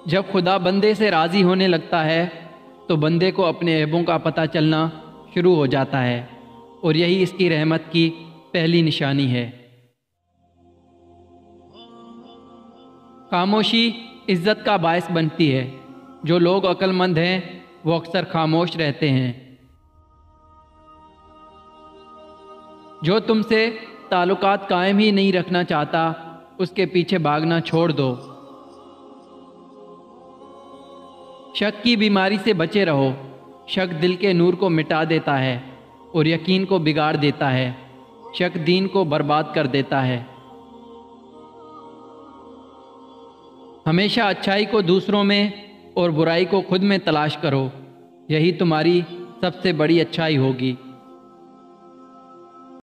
جب خدا بندے سے راضی ہونے لگتا ہے تو بندے کو اپنے عیبوں کا پتہ چلنا شروع ہو جاتا ہے، اور یہی اس کی رحمت کی پہلی نشانی ہے۔ خاموشی عزت کا باعث بنتی ہے۔ جو لوگ عقل مند ہیں وہ اکثر خاموش رہتے ہیں۔ جو تم سے تعلقات قائم ہی نہیں رکھنا چاہتا اس کے پیچھے بھاگنا چھوڑ دو۔ شک کی بیماری سے بچے رہو۔ شک دل کے نور کو مٹا دیتا ہے اور یقین کو بگاڑ دیتا ہے۔ شک دین کو برباد کر دیتا ہے۔ ہمیشہ اچھائی کو دوسروں میں اور برائی کو خود میں تلاش کرو، یہی تمہاری سب سے بڑی اچھائی ہوگی۔